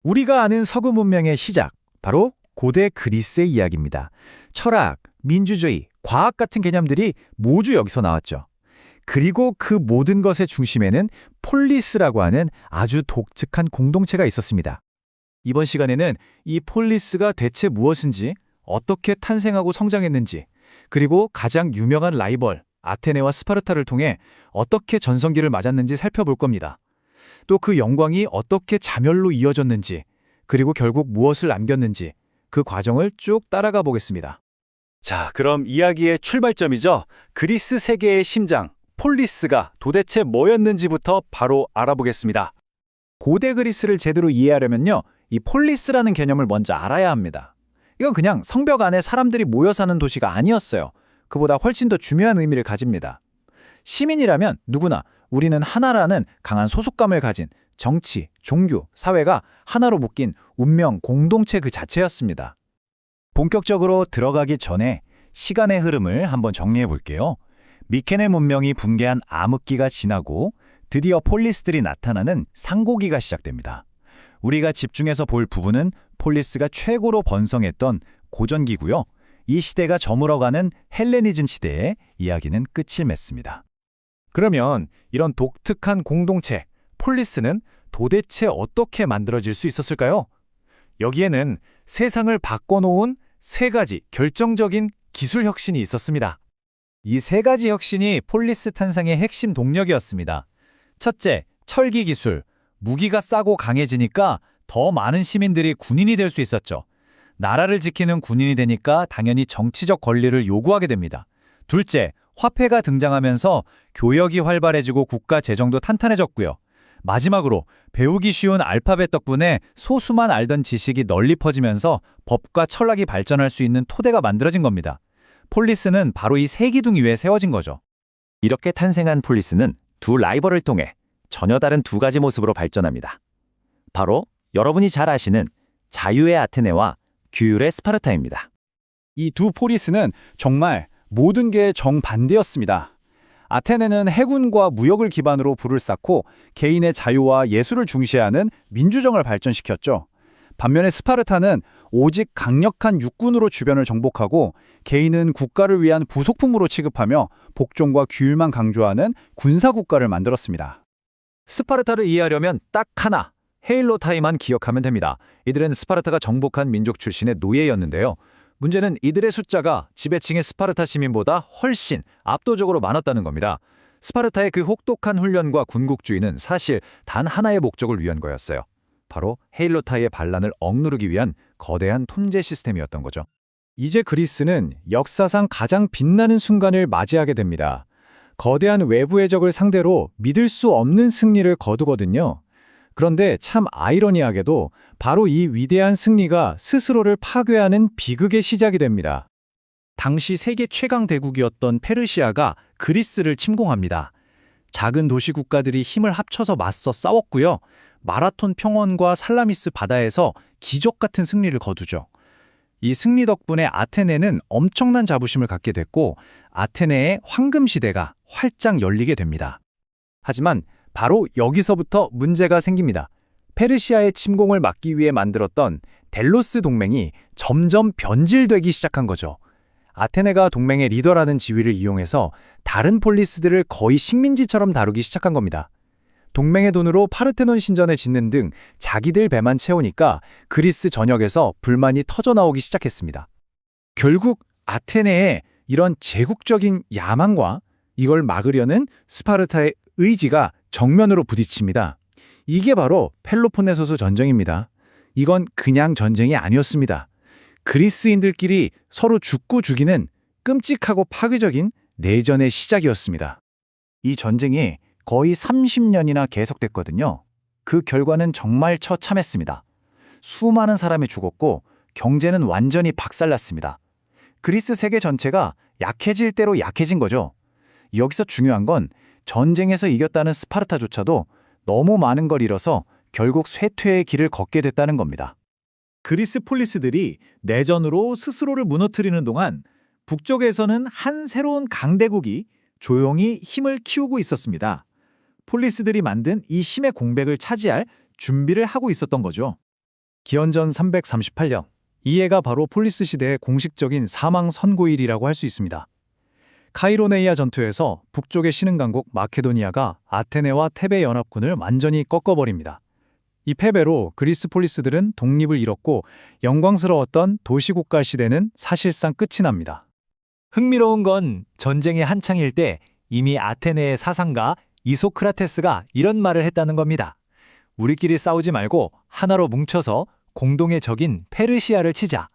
우리가 아는 서구 문명의 시작, 바로 고대 그리스의 이야기입니다. 철학, 민주주의, 과학 같은 개념들이 모두 여기서 나왔죠. 그리고 그 모든 것의 중심에는 폴리스라고 하는 아주 독특한 공동체가 있었습니다. 이번 시간에는 이 폴리스가 대체 무엇인지, 어떻게 탄생하고 성장했는지, 그리고 가장 유명한 라이벌 아테네와 스파르타를 통해 어떻게 전성기를 맞았는지 살펴볼 겁니다. 또 그 영광이 어떻게 자멸로 이어졌는지, 그리고 결국 무엇을 남겼는지 그 과정을 쭉 따라가 보겠습니다. 자, 그럼 이야기의 출발점이죠. 그리스 세계의 심장, 폴리스가 도대체 뭐였는지부터 바로 알아보겠습니다. 고대 그리스를 제대로 이해하려면요, 이 폴리스라는 개념을 먼저 알아야 합니다. 이건 그냥 성벽 안에 사람들이 모여 사는 도시가 아니었어요. 그보다 훨씬 더 중요한 의미를 가집니다. 시민이라면 누구나 우리는 하나라는 강한 소속감을 가진 정치, 종교, 사회가 하나로 묶인 운명, 공동체 그 자체였습니다. 본격적으로 들어가기 전에 시간의 흐름을 한번 정리해 볼게요. 미케네 문명이 붕괴한 암흑기가 지나고 드디어 폴리스들이 나타나는 상고기가 시작됩니다. 우리가 집중해서 볼 부분은 폴리스가 최고로 번성했던 고전기고요. 이 시대가 저물어가는 헬레니즘 시대의 이야기는 끝을 맺습니다. 그러면 이런 독특한 공동체, 폴리스는 도대체 어떻게 만들어질 수 있었을까요? 여기에는 세상을 바꿔놓은 세 가지 결정적인 기술 혁신이 있었습니다. 이 세 가지 혁신이 폴리스 탄생의 핵심 동력이었습니다. 첫째, 철기 기술. 무기가 싸고 강해지니까 더 많은 시민들이 군인이 될 수 있었죠. 나라를 지키는 군인이 되니까 당연히 정치적 권리를 요구하게 됩니다. 둘째, 화폐가 등장하면서 교역이 활발해지고 국가 재정도 탄탄해졌고요. 마지막으로 배우기 쉬운 알파벳 덕분에 소수만 알던 지식이 널리 퍼지면서 법과 철학이 발전할 수 있는 토대가 만들어진 겁니다. 폴리스는 바로 이 세 기둥 위에 세워진 거죠. 이렇게 탄생한 폴리스는 두 라이벌을 통해 전혀 다른 두 가지 모습으로 발전합니다. 바로 여러분이 잘 아시는 자유의 아테네와 규율의 스파르타입니다. 이 두 폴리스는 정말 모든 게 정반대였습니다. 아테네는 해군과 무역을 기반으로 부를 쌓고 개인의 자유와 예술을 중시하는 민주정을 발전시켰죠. 반면에 스파르타는 오직 강력한 육군으로 주변을 정복하고 개인은 국가를 위한 부속품으로 취급하며 복종과 규율만 강조하는 군사국가를 만들었습니다. 스파르타를 이해하려면 딱 하나, 헤일로타이만 기억하면 됩니다. 이들은 스파르타가 정복한 민족 출신의 노예였는데요. 문제는 이들의 숫자가 지배층의 스파르타 시민보다 훨씬 압도적으로 많았다는 겁니다. 스파르타의 그 혹독한 훈련과 군국주의는 사실 단 하나의 목적을 위한 거였어요. 바로 헤일로타이의 반란을 억누르기 위한 거대한 통제 시스템이었던 거죠. 이제 그리스는 역사상 가장 빛나는 순간을 맞이하게 됩니다. 거대한 외부의 적을 상대로 믿을 수 없는 승리를 거두거든요. 그런데 참 아이러니하게도 바로 이 위대한 승리가 스스로를 파괴하는 비극의 시작이 됩니다. 당시 세계 최강 대국이었던 페르시아가 그리스를 침공합니다. 작은 도시 국가들이 힘을 합쳐서 맞서 싸웠고요. 마라톤 평원과 살라미스 바다에서 기적 같은 승리를 거두죠. 이 승리 덕분에 아테네는 엄청난 자부심을 갖게 됐고 아테네의 황금 시대가 활짝 열리게 됩니다. 하지만 바로 여기서부터 문제가 생깁니다. 페르시아의 침공을 막기 위해 만들었던 델로스 동맹이 점점 변질되기 시작한 거죠. 아테네가 동맹의 리더라는 지위를 이용해서 다른 폴리스들을 거의 식민지처럼 다루기 시작한 겁니다. 동맹의 돈으로 파르테논 신전을 짓는 등 자기들 배만 채우니까 그리스 전역에서 불만이 터져나오기 시작했습니다. 결국 아테네의 이런 제국적인 야망과 이걸 막으려는 스파르타의 의지가 정면으로 부딪힙니다. 이게 바로 펠로폰네소스 전쟁입니다. 이건 그냥 전쟁이 아니었습니다. 그리스인들끼리 서로 죽고 죽이는 끔찍하고 파괴적인 내전의 시작이었습니다. 이 전쟁이 거의 30년이나 계속됐거든요. 그 결과는 정말 처참했습니다. 수많은 사람이 죽었고 경제는 완전히 박살났습니다. 그리스 세계 전체가 약해질 대로 약해진 거죠. 여기서 중요한 건 전쟁에서 이겼다는 스파르타조차도 너무 많은 걸 잃어서 결국 쇠퇴의 길을 걷게 됐다는 겁니다. 그리스 폴리스들이 내전으로 스스로를 무너뜨리는 동안 북쪽에서는 한 새로운 강대국이 조용히 힘을 키우고 있었습니다. 폴리스들이 만든 이 힘의 공백을 차지할 준비를 하고 있었던 거죠. 기원전 338년. 이 해가 바로 폴리스 시대의 공식적인 사망 선고일이라고 할 수 있습니다. 카이로네이아 전투에서 북쪽의 신흥강국 마케도니아가 아테네와 테베 연합군을 완전히 꺾어버립니다. 이 패배로 그리스 폴리스들은 독립을 잃었고 영광스러웠던 도시국가 시대는 사실상 끝이 납니다. 흥미로운 건 전쟁의 한창일 때 이미 아테네의 사상가 이소크라테스가 이런 말을 했다는 겁니다. 우리끼리 싸우지 말고 하나로 뭉쳐서 공동의 적인 페르시아를 치자.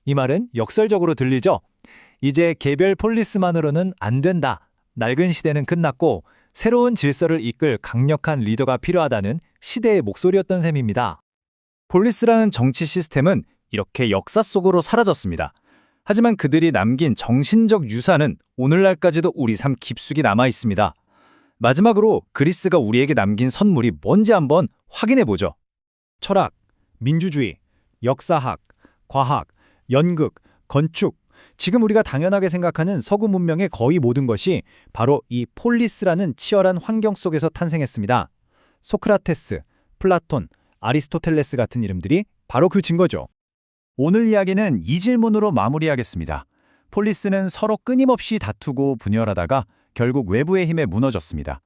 이 말은 역설적으로 들리죠? 이제 개별 폴리스만으로는 안 된다. 낡은 시대는 끝났고 새로운 질서를 이끌 강력한 리더가 필요하다는 시대의 목소리였던 셈입니다. 폴리스라는 정치 시스템은 이렇게 역사 속으로 사라졌습니다. 하지만 그들이 남긴 정신적 유산은 오늘날까지도 우리 삶 깊숙이 남아 있습니다. 마지막으로 그리스가 우리에게 남긴 선물이 뭔지 한번 확인해 보죠. 철학, 민주주의, 역사학, 과학, 연극, 건축, 지금 우리가 당연하게 생각하는 서구 문명의 거의 모든 것이 바로 이 폴리스라는 치열한 환경 속에서 탄생했습니다. 소크라테스, 플라톤, 아리스토텔레스 같은 이름들이 바로 그 증거죠. 오늘 이야기는 이 질문으로 마무리하겠습니다. 폴리스는 서로 끊임없이 다투고 분열하다가 결국 외부의 힘에 무너졌습니다.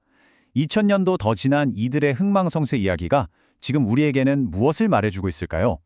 2000년도 더 지난 이들의 흥망성쇠 이야기가 지금 우리에게는 무엇을 말해주고 있을까요?